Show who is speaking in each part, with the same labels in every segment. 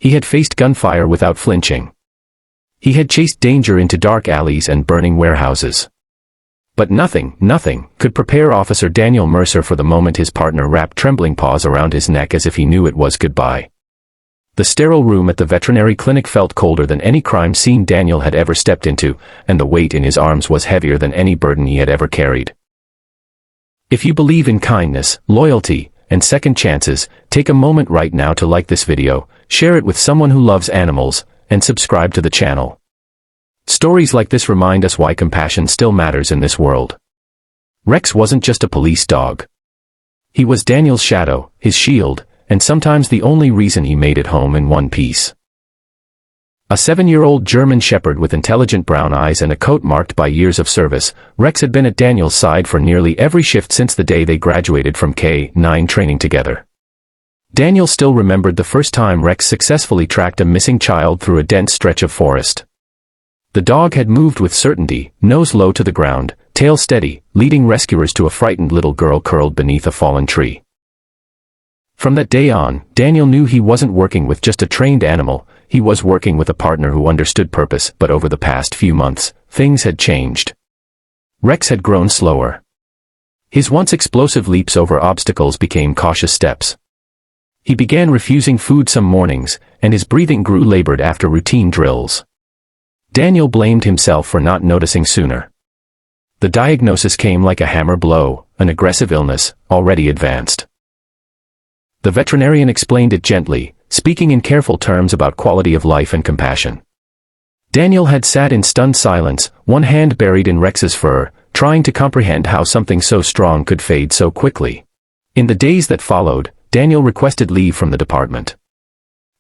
Speaker 1: He had faced gunfire without flinching. He had chased danger into dark alleys and burning warehouses. But nothing could prepare Officer Daniel Mercer for the moment his partner wrapped trembling paws around his neck as if he knew it was goodbye. The sterile room at the veterinary clinic felt colder than any crime scene Daniel had ever stepped into, and the weight in his arms was heavier than any burden he had ever carried. If you believe in kindness, loyalty, and second chances, take a moment right now to like this video, share it with someone who loves animals, and subscribe to the channel. Stories like this remind us why compassion still matters in this world. Rex wasn't just a police dog. He was Daniel's shadow, his shield, and sometimes the only reason he made it home in one piece. A 7-year-old German Shepherd with intelligent brown eyes and a coat marked by years of service, Rex had been at Daniel's side for nearly every shift since the day they graduated from K-9 training together. Daniel still remembered the first time Rex successfully tracked a missing child through a dense stretch of forest. The dog had moved with certainty, nose low to the ground, tail steady, leading rescuers to a frightened little girl curled beneath a fallen tree. From that day on, Daniel knew he wasn't working with just a trained animal, he was working with a partner who understood purpose. But over the past few months, things had changed. Rex had grown slower. His once explosive leaps over obstacles became cautious steps. He began refusing food some mornings, and his breathing grew labored after routine drills. Daniel blamed himself for not noticing sooner. The diagnosis came like a hammer blow, an aggressive illness, already advanced. The veterinarian explained it gently, speaking in careful terms about quality of life and compassion. Daniel had sat in stunned silence, one hand buried in Rex's fur, trying to comprehend how something so strong could fade so quickly. In the days that followed, Daniel requested leave from the department.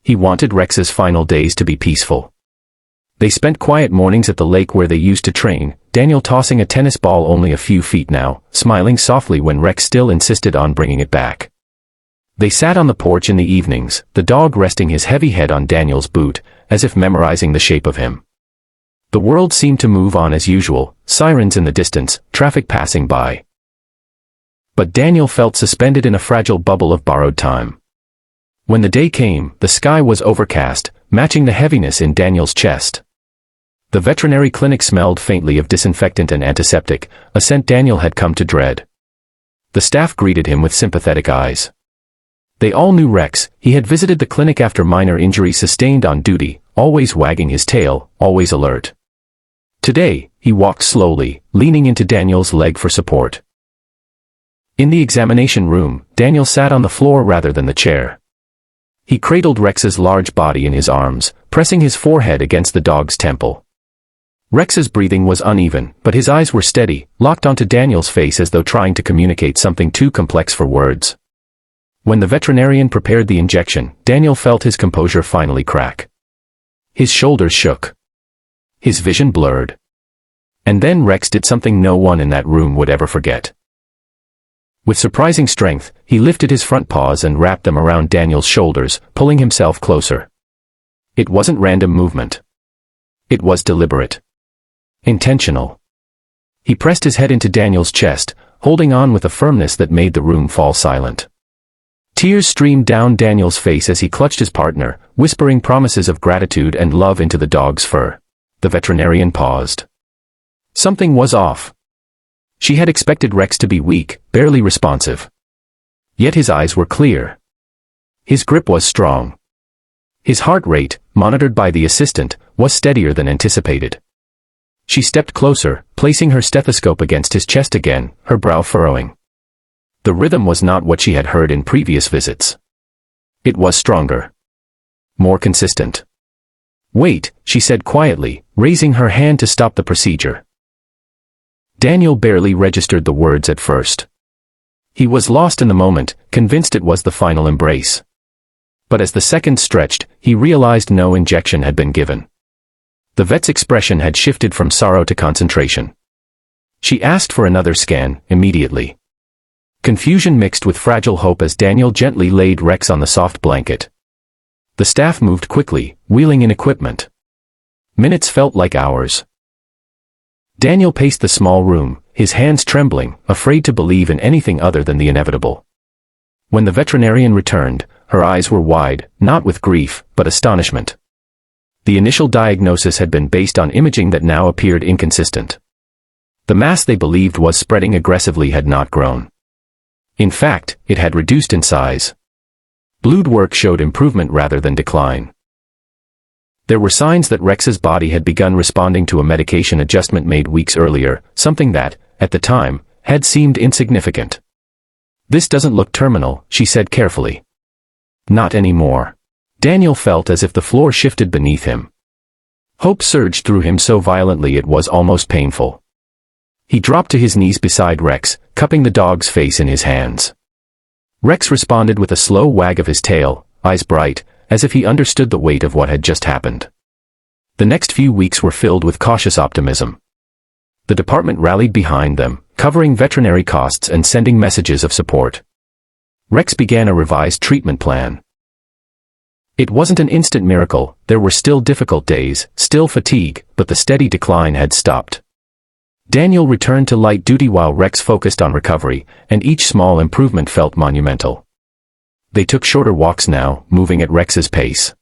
Speaker 1: He wanted Rex's final days to be peaceful. They spent quiet mornings at the lake where they used to train, Daniel tossing a tennis ball only a few feet now, smiling softly when Rex still insisted on bringing it back. They sat on the porch in the evenings, the dog resting his heavy head on Daniel's boot, as if memorizing the shape of him. The world seemed to move on as usual, sirens in the distance, traffic passing by. But Daniel felt suspended in a fragile bubble of borrowed time. When the day came, the sky was overcast, matching the heaviness in Daniel's chest. The veterinary clinic smelled faintly of disinfectant and antiseptic, a scent Daniel had come to dread. The staff greeted him with sympathetic eyes. They all knew Rex. He had visited the clinic after minor injuries sustained on duty, always wagging his tail, always alert. Today, he walked slowly, leaning into Daniel's leg for support. In the examination room, Daniel sat on the floor rather than the chair. He cradled Rex's large body in his arms, pressing his forehead against the dog's temple. Rex's breathing was uneven, but his eyes were steady, locked onto Daniel's face as though trying to communicate something too complex for words. When the veterinarian prepared the injection, Daniel felt his composure finally crack. His shoulders shook. His vision blurred. And then Rex did something no one in that room would ever forget. With surprising strength, he lifted his front paws and wrapped them around Daniel's shoulders, pulling himself closer. It wasn't random movement. It was deliberate. Intentional. He pressed his head into Daniel's chest, holding on with a firmness that made the room fall silent. Tears streamed down Daniel's face as he clutched his partner, whispering promises of gratitude and love into the dog's fur. The veterinarian paused. Something was off. She had expected Rex to be weak, barely responsive. Yet his eyes were clear. His grip was strong. His heart rate, monitored by the assistant, was steadier than anticipated. She stepped closer, placing her stethoscope against his chest again, her brow furrowing. The rhythm was not what she had heard in previous visits. It was stronger. More consistent. "Wait," she said quietly, raising her hand to stop the procedure. Daniel barely registered the words at first. He was lost in the moment, convinced it was the final embrace. But as the seconds stretched, he realized no injection had been given. The vet's expression had shifted from sorrow to concentration. She asked for another scan, immediately. Confusion mixed with fragile hope as Daniel gently laid Rex on the soft blanket. The staff moved quickly, wheeling in equipment. Minutes felt like hours. Daniel paced the small room, his hands trembling, afraid to believe in anything other than the inevitable. When the veterinarian returned, her eyes were wide, not with grief, but astonishment. The initial diagnosis had been based on imaging that now appeared inconsistent. The mass they believed was spreading aggressively had not grown. In fact, it had reduced in size. Blood work showed improvement rather than decline. There were signs that Rex's body had begun responding to a medication adjustment made weeks earlier, something that, at the time, had seemed insignificant. "This doesn't look terminal," she said carefully. "Not anymore." Daniel felt as if the floor shifted beneath him. Hope surged through him so violently it was almost painful. He dropped to his knees beside Rex, cupping the dog's face in his hands. Rex responded with a slow wag of his tail, eyes bright, as if he understood the weight of what had just happened. The next few weeks were filled with cautious optimism. The department rallied behind them, covering veterinary costs and sending messages of support. Rex began a revised treatment plan. It wasn't an instant miracle, there were still difficult days, still fatigue, but the steady decline had stopped. Daniel returned to light duty while Rex focused on recovery, and each small improvement felt monumental. They took shorter walks now, moving at Rex's pace.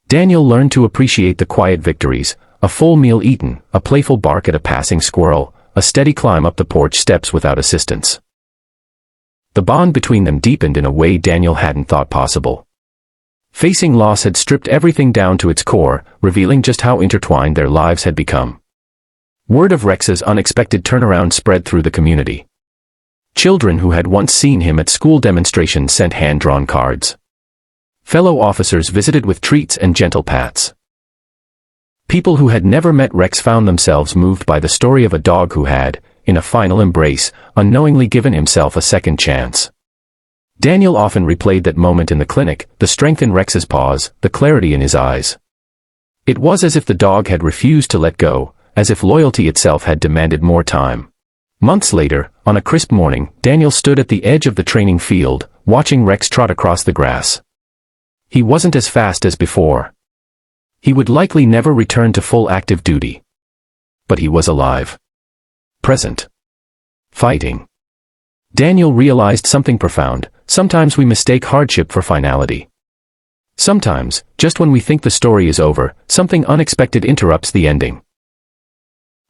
Speaker 1: Daniel learned to appreciate the quiet victories, a full meal eaten, a playful bark at a passing squirrel, a steady climb up the porch steps without assistance. The bond between them deepened in a way Daniel hadn't thought possible. Facing loss had stripped everything down to its core, revealing just how intertwined their lives had become. Word of Rex's unexpected turnaround spread through the community. Children who had once seen him at school demonstrations sent hand-drawn cards. Fellow officers visited with treats and gentle pats. People who had never met Rex found themselves moved by the story of a dog who had, in a final embrace, unknowingly given himself a second chance. Daniel often replayed that moment in the clinic, the strength in Rex's paws, the clarity in his eyes. It was as if the dog had refused to let go, as if loyalty itself had demanded more time. Months later, on a crisp morning, Daniel stood at the edge of the training field, watching Rex trot across the grass. He wasn't as fast as before. He would likely never return to full active duty. But he was alive. Present. Fighting. Daniel realized something profound. Sometimes we mistake hardship for finality. Sometimes, just when we think the story is over, something unexpected interrupts the ending.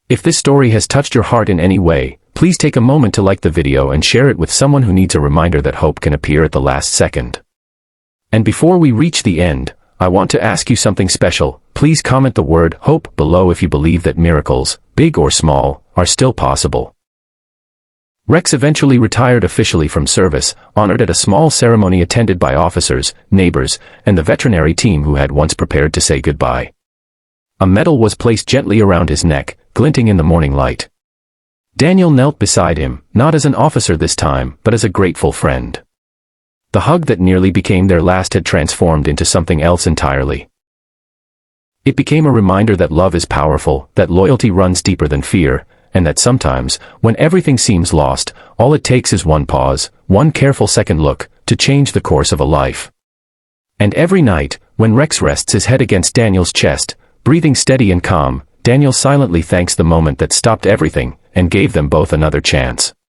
Speaker 1: If this story has touched your heart in any way, please take a moment to like the video and share it with someone who needs a reminder that hope can appear at the last second. And before we reach the end, I want to ask you something special. Please comment the word hope below if you believe that miracles, big or small, are still possible. Rex eventually retired officially from service, honored at a small ceremony attended by officers, neighbors, and the veterinary team who had once prepared to say goodbye. A medal was placed gently around his neck, glinting in the morning light. Daniel knelt beside him, not as an officer this time, but as a grateful friend. The hug that nearly became their last had transformed into something else entirely. It became a reminder that love is powerful, that loyalty runs deeper than fear, and that sometimes, when everything seems lost, all it takes is one pause, one careful second look, to change the course of a life. And every night, when Rex rests his head against Daniel's chest, breathing steady and calm, Daniel silently thanks the moment that stopped everything, and gave them both another chance.